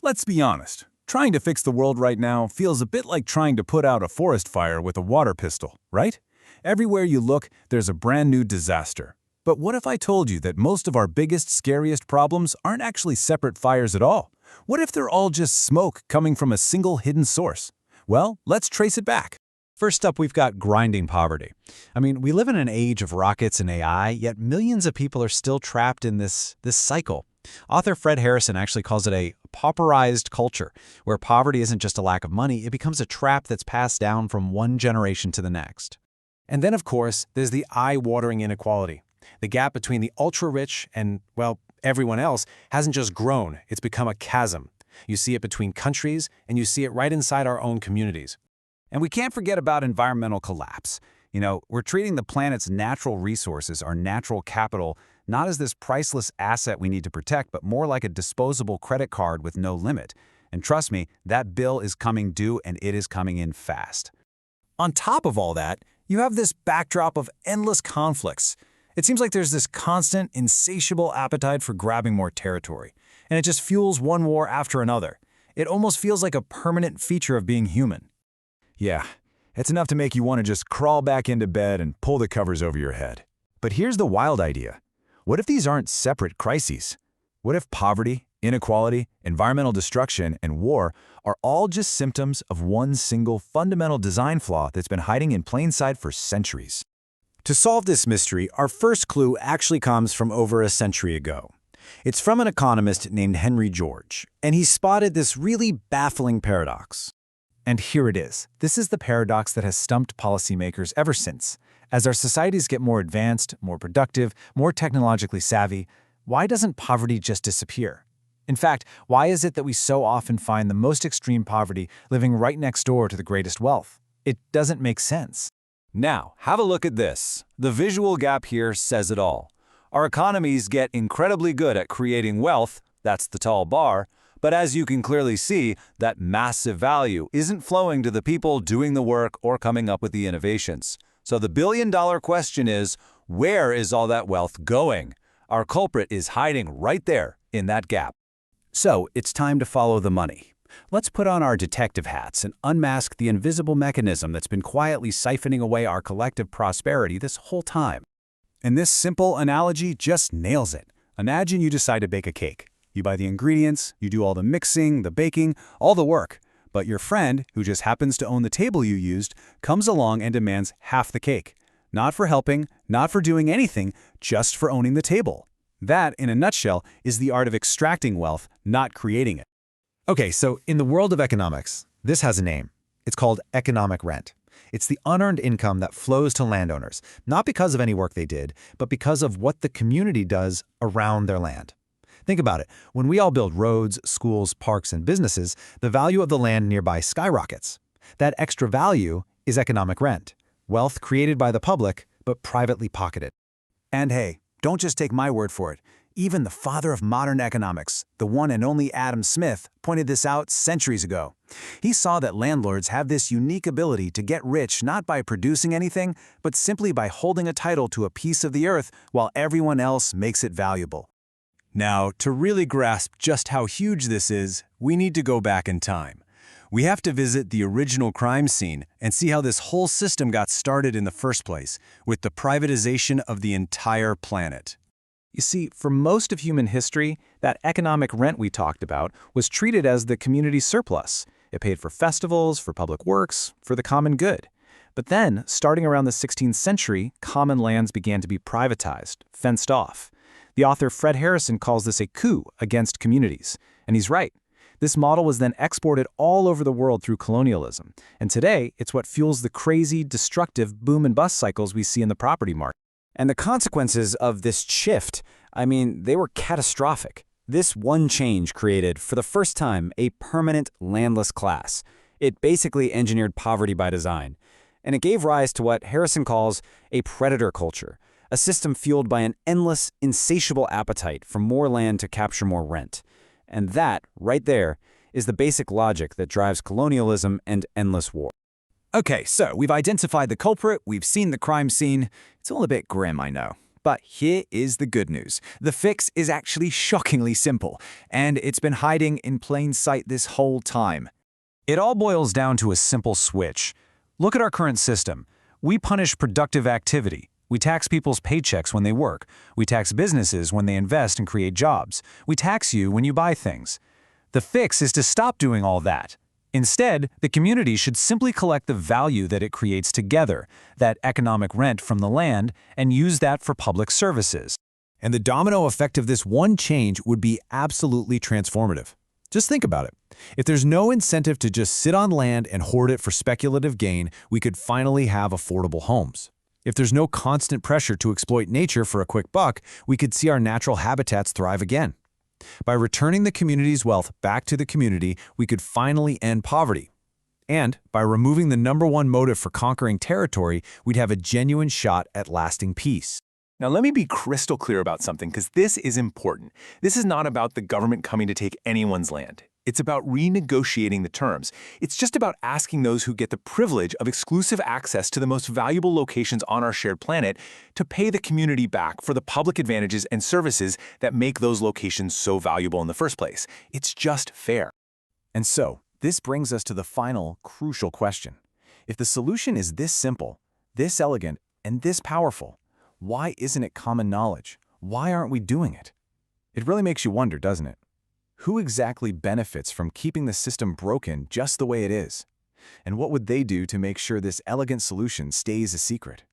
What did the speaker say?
Let's be honest. Trying to fix the world right now feels a bit like trying to put out a forest fire with a water pistol, right? Everywhere you look, there's a brand new disaster. But what if I told you that most of our biggest, scariest problems aren't actually separate fires at all? What if they're all just smoke coming from a single hidden source? Well, let's trace it back. First up, we've got grinding poverty. We live in an age of rockets and AI, yet millions of people are still trapped in this cycle. Author Fred Harrison actually calls it a pauperized culture, where poverty isn't just a lack of money, it becomes a trap that's passed down from one generation to the next. And then, of course, there's the eye-watering inequality. The gap between the ultra-rich and, well, everyone else hasn't just grown, it's become a chasm. You see it between countries, and you see it right inside our own communities. And we can't forget about environmental collapse. We're treating the planet's natural resources, our natural capital, not as this priceless asset we need to protect, but more like a disposable credit card with no limit. And trust me, that bill is coming due and it is coming in fast. On top of all that, you have this backdrop of endless conflicts. It seems like there's this constant, insatiable appetite for grabbing more territory, and it just fuels one war after another. It almost feels like a permanent feature of being human. Yeah, it's enough to make you want to just crawl back into bed and pull the covers over your head. But here's the wild idea. What if these aren't separate crises? What if poverty, inequality, environmental destruction, and war are all just symptoms of one single fundamental design flaw that's been hiding in plain sight for centuries? To solve this mystery, our first clue actually comes from over a century ago. It's from an economist named Henry George, and he spotted this really baffling paradox. And here it is. This is the paradox that has stumped policymakers ever since. As our societies get more advanced, more productive, more technologically savvy, why doesn't poverty just disappear? In fact, why is it that we so often find the most extreme poverty living right next door to the greatest wealth? It doesn't make sense. Now, have a look at this. The visual gap here says it all. Our economies get incredibly good at creating wealth, that's the tall bar, but as you can clearly see, that massive value isn't flowing to the people doing the work or coming up with the innovations. So the billion-dollar question is, where is all that wealth going? Our culprit is hiding right there in that gap. So it's time to follow the money. Let's put on our detective hats and unmask the invisible mechanism that's been quietly siphoning away our collective prosperity this whole time. And this simple analogy just nails it. Imagine you decide to bake a cake. You buy the ingredients, you do all the mixing, the baking, all the work. But your friend, who just happens to own the table you used, comes along and demands half the cake. Not for helping, not for doing anything, just for owning the table. That, in a nutshell, is the art of extracting wealth, not creating it. Okay, so in the world of economics, this has a name. It's called economic rent. It's the unearned income that flows to landowners, not because of any work they did, but because of what the community does around their land. Think about it. When we all build roads, schools, parks, and businesses, the value of the land nearby skyrockets. That extra value is economic rent, wealth created by the public, but privately pocketed. And hey, don't just take my word for it. Even the father of modern economics, the one and only Adam Smith, pointed this out centuries ago. He saw that landlords have this unique ability to get rich not by producing anything, but simply by holding a title to a piece of the earth while everyone else makes it valuable. Now, to really grasp just how huge this is, we need to go back in time. We have to visit the original crime scene and see how this whole system got started in the first place, with the privatization of the entire planet. You see, for most of human history, that economic rent we talked about was treated as the community surplus. It paid for festivals, for public works, for the common good. But then, starting around the 16th century, common lands began to be privatized, fenced off. The author Fred Harrison calls this a coup against communities. And he's right. This model was then exported all over the world through colonialism. And today, it's what fuels the crazy, destructive boom and bust cycles we see in the property market. And the consequences of this shift, they were catastrophic. This one change created, for the first time, a permanent landless class. It basically engineered poverty by design. And it gave rise to what Harrison calls a predator culture, a system fueled by an endless, insatiable appetite for more land to capture more rent. And that, right there, is the basic logic that drives colonialism and endless war. Okay, so we've identified the culprit, we've seen the crime scene. It's all a bit grim, I know. But here is the good news. The fix is actually shockingly simple, and it's been hiding in plain sight this whole time. It all boils down to a simple switch. Look at our current system. We punish productive activity. We tax people's paychecks when they work. We tax businesses when they invest and create jobs. We tax you when you buy things. The fix is to stop doing all that. Instead, the community should simply collect the value that it creates together, that economic rent from the land, and use that for public services. And the domino effect of this one change would be absolutely transformative. Just think about it. If there's no incentive to just sit on land and hoard it for speculative gain, we could finally have affordable homes. If there's no constant pressure to exploit nature for a quick buck, we could see our natural habitats thrive again. By returning the community's wealth back to the community, we could finally end poverty. And by removing the #1 motive for conquering territory, we'd have a genuine shot at lasting peace. Now, let me be crystal clear about something, because this is important. This is not about the government coming to take anyone's land. It's about renegotiating the terms. It's just about asking those who get the privilege of exclusive access to the most valuable locations on our shared planet to pay the community back for the public advantages and services that make those locations so valuable in the first place. It's just fair. And so, this brings us to the final, crucial question. If the solution is this simple, this elegant, and this powerful, why isn't it common knowledge? Why aren't we doing it? It really makes you wonder, doesn't it? Who exactly benefits from keeping the system broken just the way it is? And what would they do to make sure this elegant solution stays a secret?